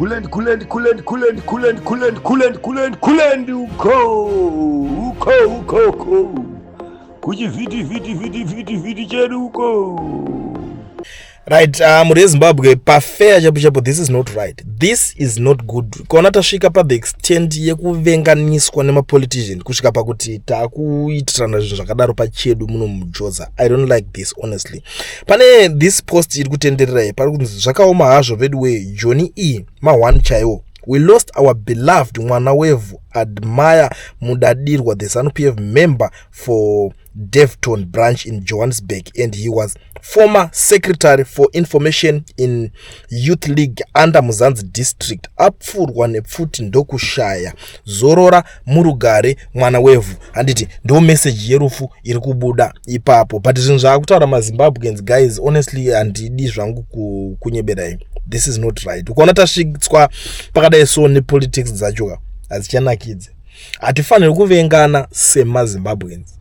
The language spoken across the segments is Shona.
Kulendi uko kuchi viti chedu uko. Right, muri Zimbabwe pafair chapo this is not right. This is not good. Kona tasvika pa the extent yekuvenganiswa nemapolitician kusvika pakuti takuitirana zvinhu zvakadaro pachedu muno mujoza. I don't like this honestly. Pane this post iri kutenderera pari kunzi zvakaoma hazvo vedway Johnny E ma1 chaiwo. We lost our beloved mwana wevu Admire Mudadirwa, the ZANU-PF member for Devton branch in Johannesburg, and he was former secretary for information in Youth League under Muzanzi district. Apfurwa nepfuti ndokushaya zorora murugare mwana wevu. Anditi ndo message yerufu iri kubuda ipapo. But zvinhu zvakutaura maZimbabweans guys, honestly handidi zvangu kunyeberai. This is not right. Ukaona tasvitswa pakadai so nepolitics dzachoka hadzichanakidze. Hatifaniri kuvengana semaZimbabweans.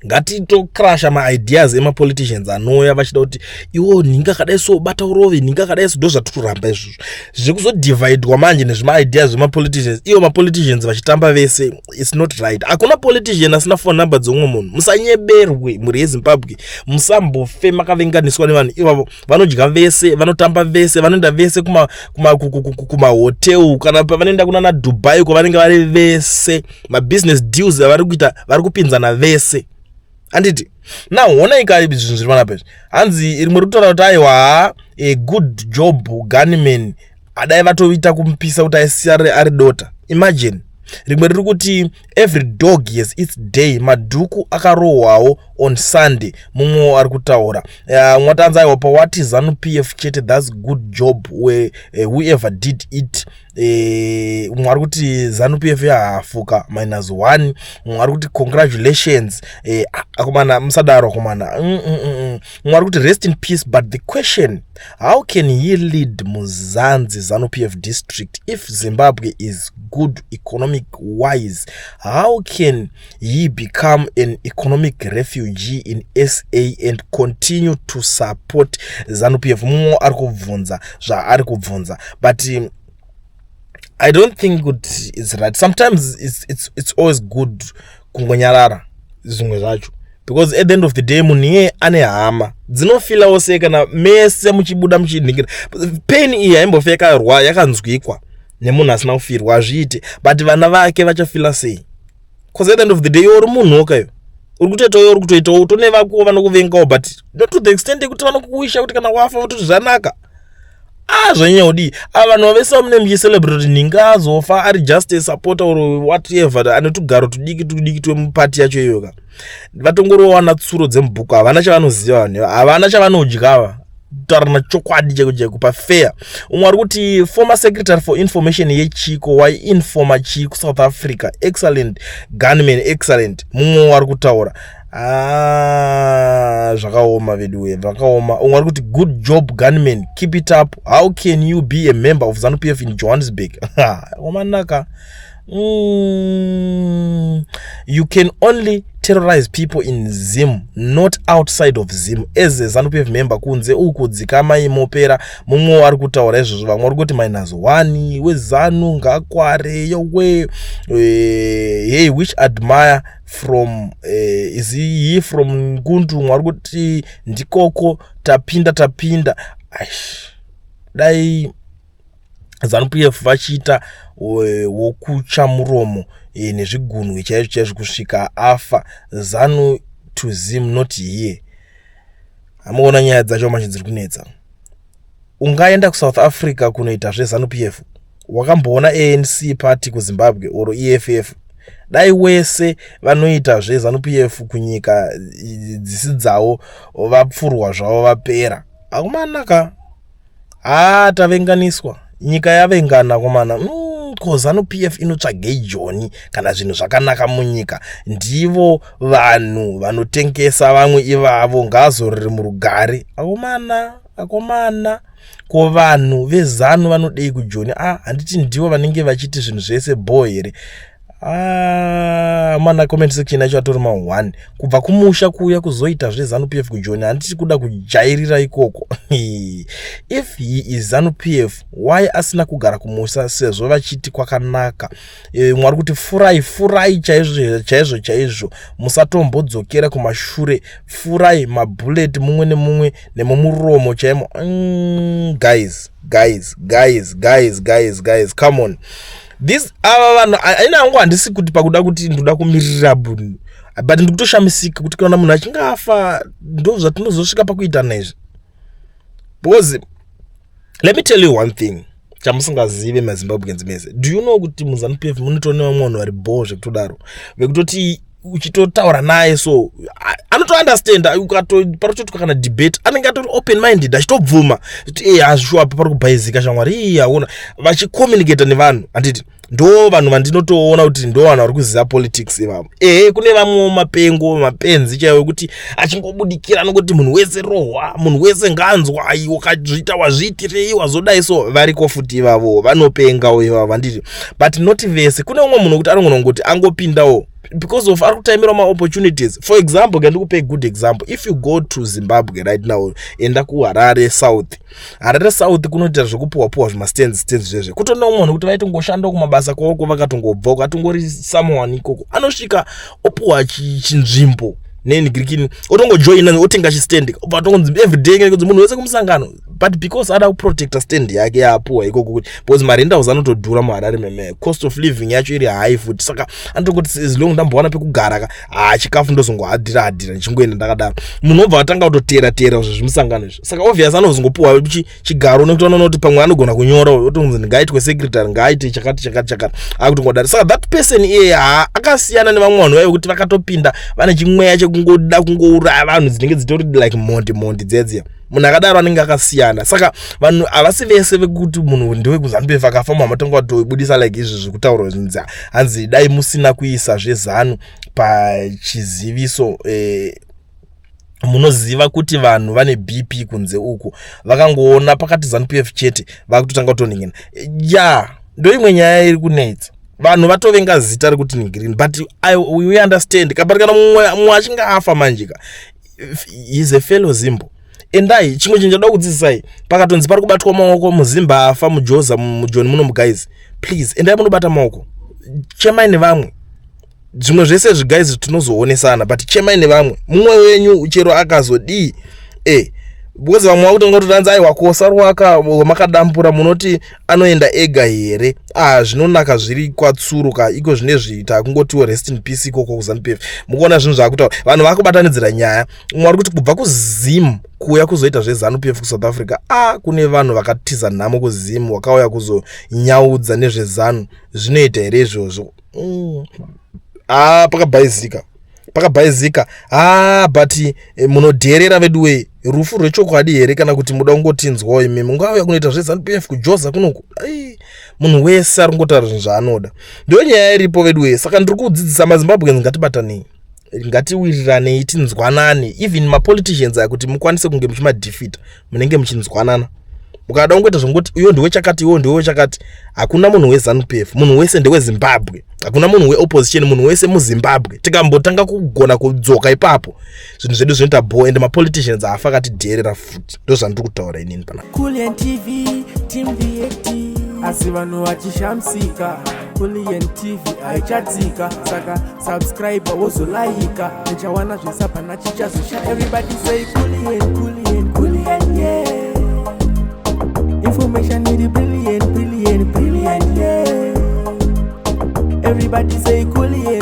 Ngatitokrasha maideas emapoliticians anouya vachida kuti iwo ninga kadai so bata urove ninga kadai so ndozvatikuramba izvozvo zvikuzodividwa manje nezvimaideas zvemapoliticians. Iwo mapoliticians vachitamba vese, it's not right. Hakuna politician asina phone number dzomwe munhu. Musanyeberwe muri yeZimbabwe, musambofe makavenganiswa nevanhu ivavo. Vanodya vese, vanotamba vese, vanoenda vese kuma hotel kana vanoenda kuna Dubai kwavanenge vari vese. Ma business deals vari kuita vari kupinzana vese. Anditi now ona ikari zvinhu zviri pana pezvi hanzi iri muri kutaura kuti aiwa a good job gunman adai vatoita kumupisa kuti aisiyare ari dota. Imagine rimwe riri kuti every dog has its day. Madhuku akarohwawo on Sunday. Mumwe ari kutaura mwatanza aiwa pa what is ZANU-PF chete, that's good job whoever did it. Mumwe ari kuti ZANU-PF yahafuka -1. Mumwe ari kuti congratulations akomana musadaro akomana. Mumwe ari kuti rest in peace. But the question, how can he lead Muzanzi ZANU-PF district if Zimbabwe is good economic wise? How can he become an economic refugee in SA and continue to support ZANU-PF? Mumwe ari kubvunza zvaari kubvunza, but I don't think it's right. Sometimes it's always good kungonyarara zvimwe zvacho, because at the end of the day munhu ane hama dzinofilawo sei kana mese muchibuda muchiningira. Pain iyi haimbofeka rwa yakanzwikwa nemunhu asina kufirwa azviite, but vana vake vachafila sei? Because at the end of the day uri munhu wakayo uri kutoitawo uri kutoitawo utone vako vanokuvengawo, but not to the extent yekuti vanokuwisha kuti kana wafa vototi zvanaka. Zvanyodi avanhu vese mune muchicelebrate ninga azofa ari just a supporter or whatever anotugaro tudiki twemupati yacho iyoka. Vatongorowana tsuro dzemubhuku, havana chavanoziva vanhu, havana chavanodya tarana chokwadi cheko pafair. Umwe ari kuti former secretary for information yechiko waiinforma chiko South Africa, excellent gunman, excellent. Mumwe ari kutaura zvakaoma veduwe zvakaoma. Umwe ari kuti good job gunman, keep it up. How can you be a member of ZANU-PF in Johannesburg? Omanaka. You can only terrorize people in Zim, not outside of Zim. As a ZANU-PF member kunze uku dzikama imopera. Mumwe ari kutaura izvozvo, vamwe vari kuti -1 wezanu ngakware yowe. Hey, which Admire from is he from Ngundu? Mwari kuti ndikoko tapinda dai ZANU-PF vachita wokucha muromo nezvigunwe chaizvo kusvika afa. ZANU to Zim, not here. Amaona nyaya dzacho manje dziri kunetsa. Ungaenda kuSouth Africa kunoita zveZANU-PF? Wakamboona ANC party kuZimbabwe or EFF? Dai wese vanoita zveZANU-PF kunyika dzisi dzawo vapfurwa zvavo vapera. Akumanaka tavenganiswa nyika yavengana komana. Ko ZANU-PF inotsvagei Joni kana zvinhu zvakanaka munyika? Ndivo vanhu vanotengesa vamwe ivavo ngazoriri murugare. Akomana ko vanhu vezanu vanodei kuJoni? Handiti ndivo vanenge vachiti zvinhu zvese boy here. mana comment section yacho atori ma1 kubva kumusha kuuya kuzoita zveZANU-PF kujoina. Handiti kuda kujairira ikoko. If he is ZANU-PF, why asina kugara kumusha sezvo vachiti kwakanaka? Mwari kuti furai chaizvo musatombodzokera kumashure, furai mabullet mumwe nemumwe nemumuromo chaimo. Guys, come on. This vanhu aina hangu handisi kuti pakuda kuti ndoda kumirira bunhu, but ndikutoshamisika kuti kana munhu achinge afa ndo zvatinozosvika pakuita nezvi. Because let me tell you one thing chamusingazive maZimbabweans mese. Do you know kuti muZANU-PF munotoona vamwe vanhu vari bold zvekutodaro, vekutoti uchitotaura naye so anoto understand, parototi kana debate anenge atori open minded, achitobvuma kuti hazvo apa pari kubhaizika shamwari aona vachicommunicate nevanhu. Handiti ndo vanhu vandinotoona kuti ndo vanhu vari kuziva politics ivavo. Kune vamwe mapenzi chaiwo kuti achingobudikira nokuti munhu wese rohwa, munhu wese nganzwa, wakazviita wazviitirei wazodai, so variko futi ivavo vanopengawo ivavo. Handiti but not vese. Kune umwe munhu kuti anongoti angopindawo because of arikutaimira opportunities. For example, ndikupe a good example. If you go to Zimbabwe right now, enda ku Harare South kunoita zvekupuwa zvimastands zvezve. Kutona munhu kuti vaite ngoshanda kumabasa kwako vakatongobva katongori someone ikoko anosvika opuwa chinzvimbo nenigirikini otongojoina otenga chistand otongonzi everyday ngekuti munhu wese kumusangano, but because ada kuprotecta stand yake yapuwa ikoko kuti because marenda uzanotodhura muHarare meme, cost of living yacho iri high futi, saka anototi as long ndambowana pekugara chikafu ndozongohadhira ndichingoenda ndakadaro. Munhu obva atanga kutotera zvimusangano izvo, saka obvious anozongopuwa chigaro nekuti anoti pamwe anogona kunyora otonzi ngaitwe secretary ngaite chakati akutongodaro. Saka that person akasiyana nevamwe vanhu vaive kuti vakatopinda vane chimweya chekungoda kungouraya vanhu dzinenge dzitori like mondi dzedziya. Munhu akadaro anenge akasiyana. Saka vanhu havasi vese vekuti munhu ndiwe kuZANU-PF akafamba matongo atobudisa like izvi zvekutaura zvinzi hanzi dai musina kuisa zveZANU pachiziviso. Munoziva kuti vanhu vane BP kunze uku vakangoona pakati ZANU-PF chete vakutotanga kutoningina. Ndo imwe nyaya iri kunetsa. Vanhu vatovenga zita rekuti ni green, but we understand kaparikana mumwe achinga afa manjika, he is a fellow Zimbo. Endai chimwe chinjada kudzidzisai pakatonzi pari kubatwa maoko muZimba afa muJoza muJoni muno guys, please endai munobata maoko, chemai nevamwe. Zvimwe zvese zvigaisi tinozoonesana, but chemai nevamwe. Mumwe wenyu chero akazodi because vamwe vakutonga kuti ranzai wakosa rwaka makadampura munoti anoenda ega here. Zvinonaka zviri kwatsuruka iko zvinezviita kungotiwo rest in peace ikoko kuZANU-PF. Mukuona zvinhu zvakutaura vanhu vakubatanidzira nyaya. Mwari kuti kubva kuZim kuuya kuzoita zveZANU-PF kuSouth Africa, kune vanhu vakatiza nhamo kuZim wakauya kuzonyaudza nezveZANU. Zvinoita here izvozvo? Pakabhaizika. But munodherera veduwe rufu rwechokwadi here kana kuti muda kungotinzwawo imi mungauya kunoita zveZANU-PF kuJoza kunoku. Munhu wese ari kungotaura zvinhu zvaanoda. Ndiyo nyaya iripo veduwe. Saka ndiri kudzidzisa maZimbabweans ngatibatanei, ngatiwiriranei, tinzwanane. Even mapoliticians aya kuti mukwanise kunge muchimadefeat munenge muchinzwanana. Mukada kungoita zvongoti uyo ndiwe chakati uyo ndiwe chakati, hakuna munhu weZANU-PF, munhu wese ndeweZimbabwe. Hakuna munhu weopposition, munhu wese muZimbabwe. Tikambotanga kugona kudzoka ipapo zvinhu zvedu zvinoita bo, and mapoliticians afa akatidherera futi. Ndo zvandiri kutaura inini pana Kulian TV Team VAT asi vanhu vachishamsika. Kulian TV haichadzika, saka subscribe wozolaika nechawana zvisapana chichazosha. Everybody say Kulian yeah. Information is brilliant, yeah. Everybody say Kulian.